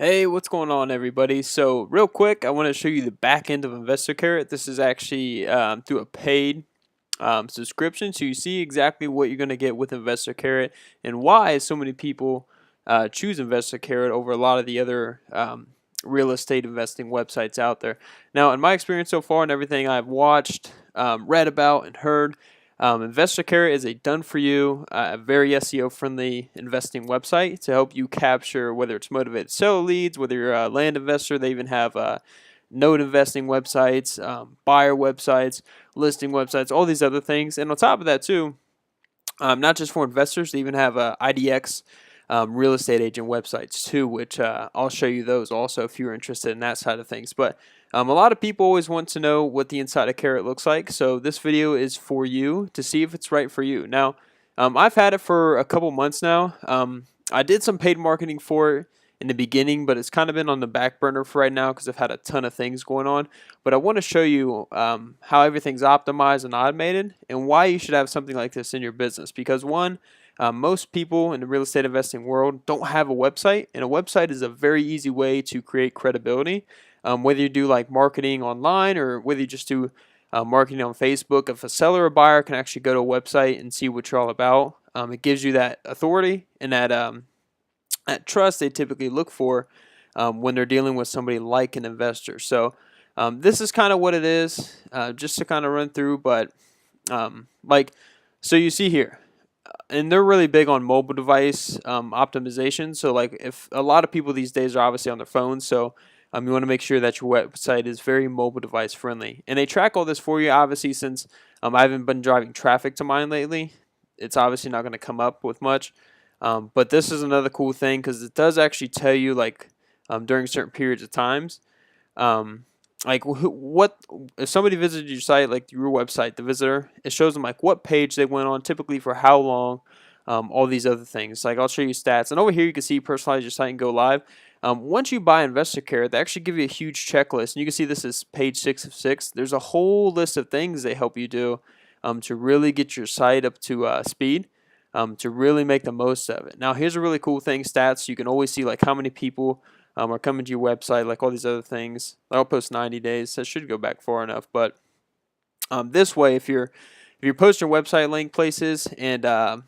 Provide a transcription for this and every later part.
Hey, what's going on, everybody? So, real quick, I want to show you the back end of InvestorCarrot. This is actually through a paid subscription, so you see exactly what you're going to get with InvestorCarrot and why so many people choose InvestorCarrot over a lot of the other real estate investing websites out there. Now, in my experience so far and everything I've watched, read about, and heard, InvestorCarrot is a done-for-you, very SEO-friendly investing website to help you capture whether it's motivated seller leads, whether you're a land investor. They even have note investing websites, buyer websites, listing websites, all these other things. And on top of that, too, not just for investors, they even have IDX real estate agent websites too, which I'll show you those also if you're interested in that side of things. But a lot of people always want to know what the inside of Carrot looks like, so this video is for you to see if it's right for you. Now, I've had it for a couple months now. I did some paid marketing for it in the beginning, but it's kind of been on the back burner for right now because I've had a ton of things going on. But I want to show you how everything's optimized and automated and why you should have something like this in your business. Because one, most people in the real estate investing world don't have a website, and a website is a very easy way to create credibility. Whether you do like marketing online or whether you just do marketing on Facebook, if a seller or buyer can actually go to a website and see what you're all about, it gives you that authority and that trust they typically look for when they're dealing with somebody like an investor. So this is kind of what it is, just to kind of run through. But like, so you see here, and they're really big on mobile device optimization. So like, if a lot of people these days are obviously on their phones, so you want to make sure that your website is very mobile device friendly, and they track all this for you. Obviously, since I haven't been driving traffic to mine lately, it's obviously not going to come up with much. But this is another cool thing because it does actually tell you like during certain periods of times. Um, like what if somebody visited your site, like your website, the visitor, it shows them like what page they went on, typically for how long, all these other things. Like I'll show you stats, and over here you can see personalize your site and go live. Once you buy InvestorCare, they actually give you a huge checklist, and you can see this is page 6 of 6. There's a whole list of things they help you do to really get your site up to speed. To really make the most of it. Now, here's a really cool thing: stats. You can always see like how many people are coming to your website, like all these other things. I'll post 90 days. That should go back far enough. But this way, if you're posting website link places and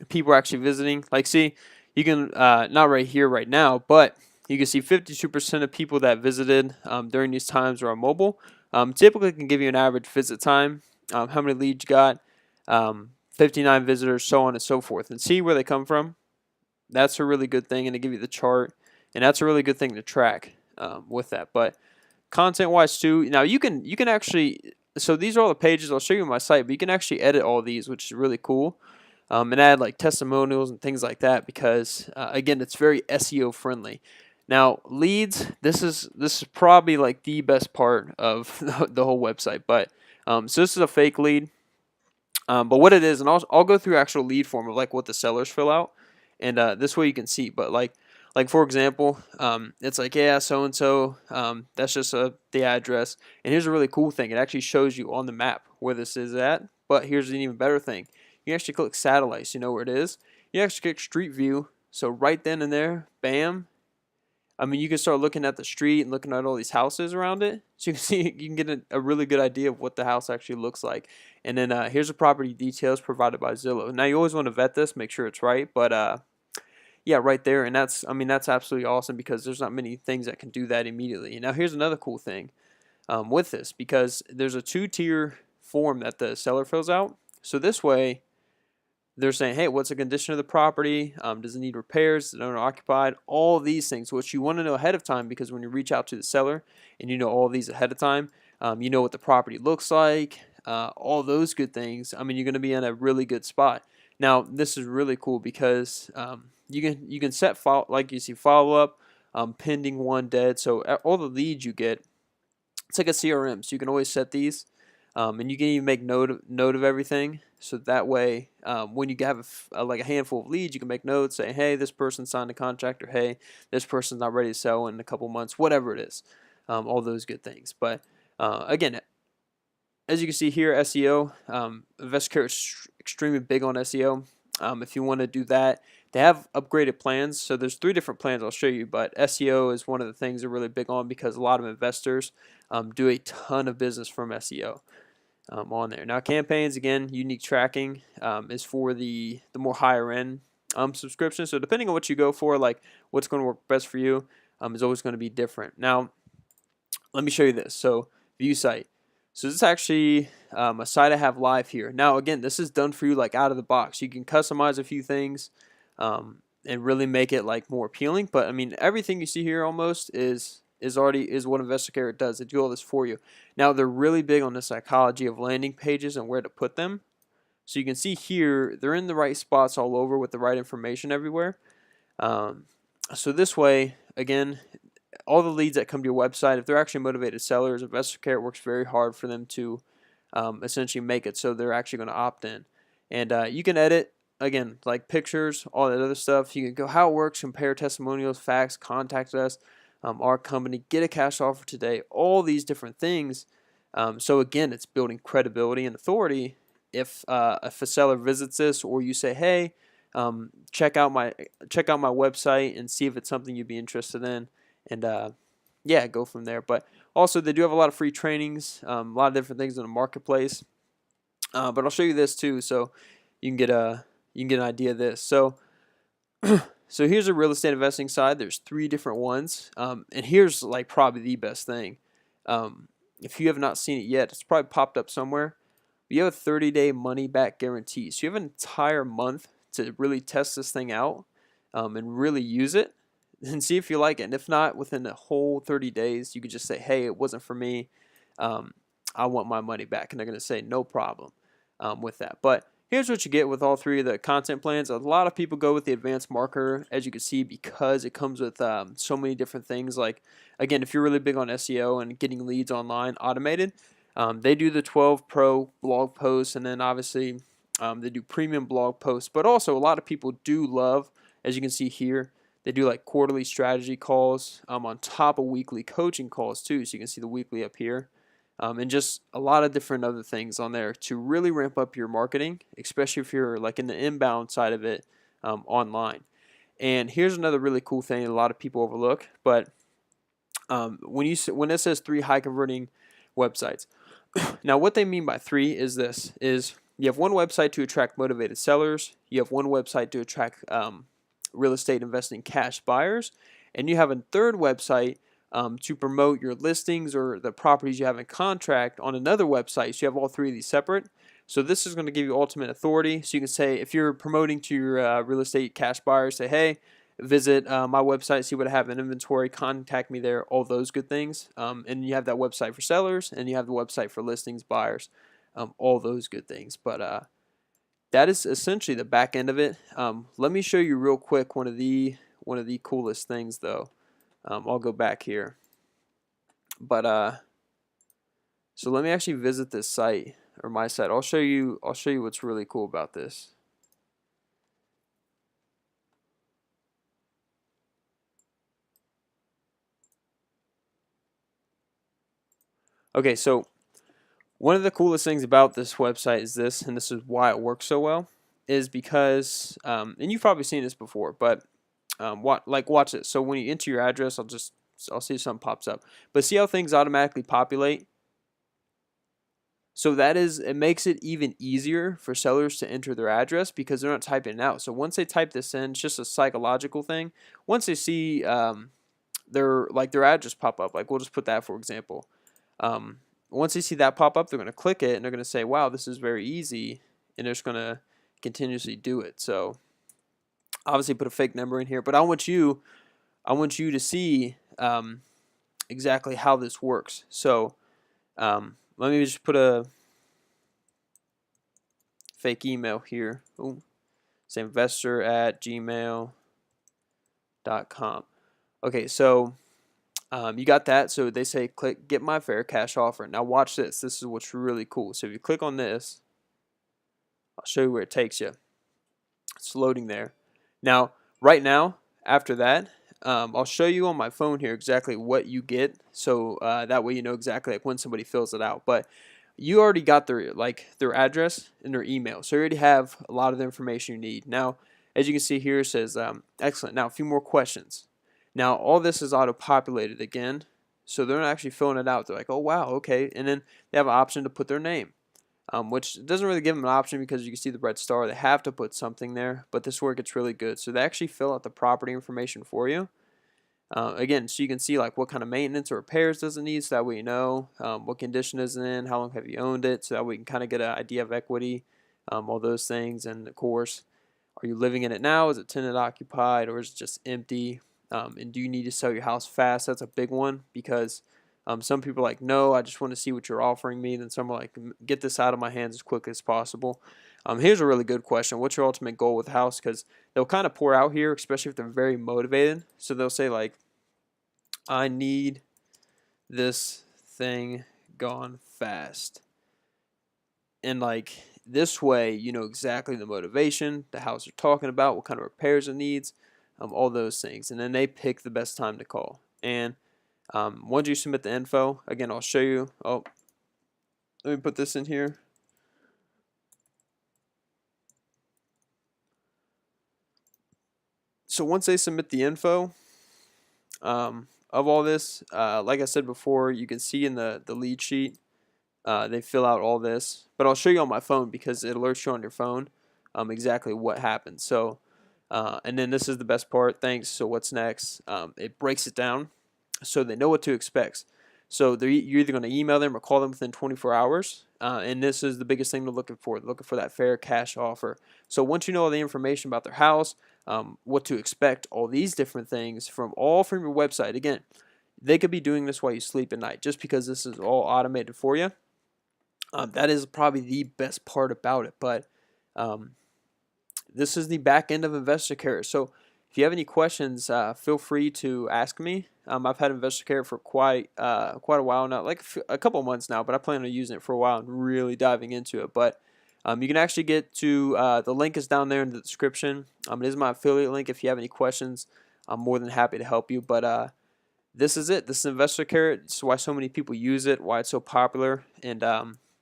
people are actually visiting, like see, you can not right here right now, but you can see 52% of people that visited during these times are on mobile. Typically, can give you an average visit time, how many leads you got, 59 visitors, so on and so forth, and see where they come from. That's a really good thing, and to give you the chart, and that's a really good thing to track with that. But content-wise too, now you can actually, so these are all the pages. I'll show you on my site, but you can actually edit all these, which is really cool, and add like testimonials and things like that because again, it's very SEO friendly. Now leads, this is probably like the best part of the whole website. But so this is a fake lead. But what it is, and I'll go through actual lead form of like what the sellers fill out, and this way you can see. But like for example, it's like, yeah, so and so, that's just the address. And here's a really cool thing: it actually shows you on the map where this is at. But here's an even better thing: you actually click satellite, so you know where it is. You actually click street view, so right then and there, bam, I mean, you can start looking at the street and looking at all these houses around it. So you can see, you can get a really good idea of what the house actually looks like. And then here's the property details provided by Zillow. Now you always want to vet this, make sure it's right. But yeah, right there. And I mean, that's absolutely awesome because there's not many things that can do that immediately. Now here's another cool thing with this, because there's a 2-tier form that the seller fills out. So this way, they're saying, hey, what's the condition of the property? Does it need repairs? Is it owner occupied? All these things, which you want to know ahead of time, because when you reach out to the seller and you know all these ahead of time, you know what the property looks like, all those good things. I mean, you're going to be in a really good spot. Now, this is really cool because you can set like you see follow up, pending, one, dead. So all the leads you get, it's like a CRM. So you can always set these. And you can even make note of everything, so that way when you have like a handful of leads, you can make notes, say, hey, this person signed a contract, or hey, this person's not ready to sell in a couple months, whatever it is, all those good things. But again, as you can see here, SEO, InvestCare is extremely big on SEO. If you want to do that, they have upgraded plans. So there's 3 different plans I'll show you, but SEO is one of the things they're really big on because a lot of investors do a ton of business from SEO on there. Now campaigns, again, unique tracking is for the more higher end subscription. So depending on what you go for, like what's going to work best for you is always going to be different. Now let me show you this. So view site. So this is actually a site I have live here. Now again, this is done for you like out of the box. You can customize a few things and really make it like more appealing. But I mean, everything you see here almost is what Investor Carrot does. They do all this for you. Now they're really big on the psychology of landing pages and where to put them. So you can see here they're in the right spots all over with the right information everywhere. So this way, again, all the leads that come to your website, if they're actually motivated sellers, Investor Carrot works very hard for them to essentially make it so they're actually going to opt in. And you can edit, again, like pictures, all that other stuff. You can go how it works, compare testimonials, facts, contact us, our company, get a cash offer today, all these different things. So again, it's building credibility and authority. If a seller visits this, or you say, hey, check out my website and see if it's something you'd be interested in, and yeah, go from there. But also they do have a lot of free trainings, a lot of different things in the marketplace. But I'll show you this too, so you can get an idea of this. So so here's a real estate investing side. There's 3 different ones, and here's like probably the best thing. If you have not seen it yet, it's probably popped up somewhere. You have a 30-day money back guarantee, so you have an entire month to really test this thing out and really use it and see if you like it. And if not, within the whole 30 days, you could just say, hey, it wasn't for me. I want my money back. And they're going to say no problem with that. But here's what you get with all 3 of the content plans. A lot of people go with the advanced marketer, as you can see, because it comes with so many different things. Like, again, if you're really big on SEO and getting leads online automated, they do the 12 Pro blog posts, and then obviously they do premium blog posts. But also a lot of people do love, as you can see here, they do like quarterly strategy calls on top of weekly coaching calls too. So you can see the weekly up here. And just a lot of different other things on there to really ramp up your marketing, especially if you're like in the inbound side of it online. And here's another really cool thing a lot of people overlook. But when it says 3 high converting websites, now what they mean by 3 is this: is you have one website to attract motivated sellers, you have one website to attract real estate investing cash buyers, and you have a third website to promote your listings or the properties you have in contract on another website. So you have all 3 of these separate. So this is going to give you ultimate authority. So you can say, if you're promoting to your real estate cash buyers, say, hey, visit my website, see what I have in inventory, contact me there, all those good things. And you have that website for sellers, and you have the website for listings, buyers, all those good things. But that is essentially the back end of it. Let me show you real quick one of the coolest things though. I'll go back here. But so let me actually visit this site, or my site. I'll show you what's really cool about this. Okay, so one of the coolest things about this website is this, and this is why it works so well, is because, and you've probably seen this before, but watch it. So when you enter your address, I'll see if something pops up. But see how things automatically populate? So it makes it even easier for sellers to enter their address because they're not typing it out. So once they type this in, it's just a psychological thing. Once they see their address pop up, like we'll just put that for example. Once they see that pop up, they're going to click it and they're going to say, wow, this is very easy, and they're just going to continuously do it. So obviously put a fake number in here, but I want you to see exactly how this works. So let me just put a fake email here. Ooh, say investor@gmail.com. Okay, so you got that. So they say click get my fair cash offer. Now watch this. This is what's really cool. So if you click on this, I'll show you where it takes you. It's loading there. Now, right now, after that, I'll show you on my phone here exactly what you get. So that way you know exactly like when somebody fills it out. But you already got their address and their email. So you already have a lot of the information you need. Now, as you can see here, it says, excellent. Now, a few more questions. Now, all this is auto-populated again, so they're not actually filling it out. They're like, oh, wow, okay. And then they have an option to put their name, which doesn't really give them an option because you can see the red star. They have to put something there, but this is where it gets really good. So they actually fill out the property information for you. Again, so you can see like what kind of maintenance or repairs does it need, so that way you know what condition is it in, how long have you owned it, so that we can kind of get an idea of equity, all those things. And of course, are you living in it now? Is it tenant occupied, or is it just empty? And do you need to sell your house fast? That's a big one, because some people are like, no, I just want to see what you're offering me. Then some are like, get this out of my hands as quickly as possible. Here's a really good question. What's your ultimate goal with the house? Because they'll kind of pour out here, especially if they're very motivated. So they'll say like, I need this thing gone fast. And like this way, you know exactly the motivation, the house they're talking about, what kind of repairs it needs, all those things. And then they pick the best time to call. And once you submit the info, again, I'll show you. Oh, let me put this in here. So once they submit the info of all this, like I said before, you can see in the lead sheet, they fill out all this. But I'll show you on my phone because it alerts you on your phone exactly what happened. So, and then this is the best part. Thanks. So what's next? It breaks it down so they know what to expect. So you're either going to email them or call them within 24 hours. And this is the biggest thing they're looking for. They're looking for that fair cash offer. So once you know all the information about their house, what to expect, all these different things from your website. Again, they could be doing this while you sleep at night just because this is all automated for you. That is probably the best part about it. But this is the back end of Investor Care. So if you have any questions, feel free to ask me. I've had Investor Care for quite a while now, like a couple months now, but I plan on using it for a while and really diving into it. But you can actually get to the link is down there in the description. It is my affiliate link. If you have any questions, I'm more than happy to help you. But this is it. This is Investor Care. It's why so many people use it, why it's so popular. And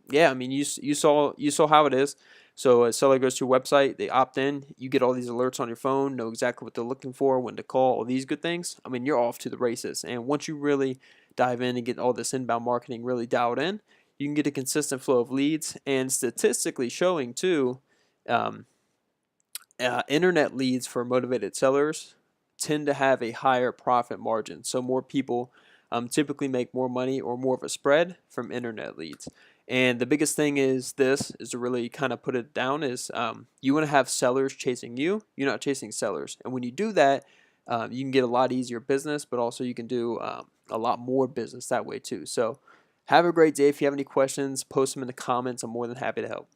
yeah, I mean, you saw how it is. So a seller goes to your website, they opt in, you get all these alerts on your phone, know exactly what they're looking for, when to call, all these good things. I mean, you're off to the races. And once you really dive in and get all this inbound marketing really dialed in, you can get a consistent flow of leads. And statistically showing too, internet leads for motivated sellers tend to have a higher profit margin. So more people typically make more money or more of a spread from internet leads. And the biggest thing is to really kind of put it down is you want to have sellers chasing you. You're not chasing sellers. And when you do that, you can get a lot easier business, but also you can do a lot more business that way too. So have a great day. If you have any questions, post them in the comments. I'm more than happy to help.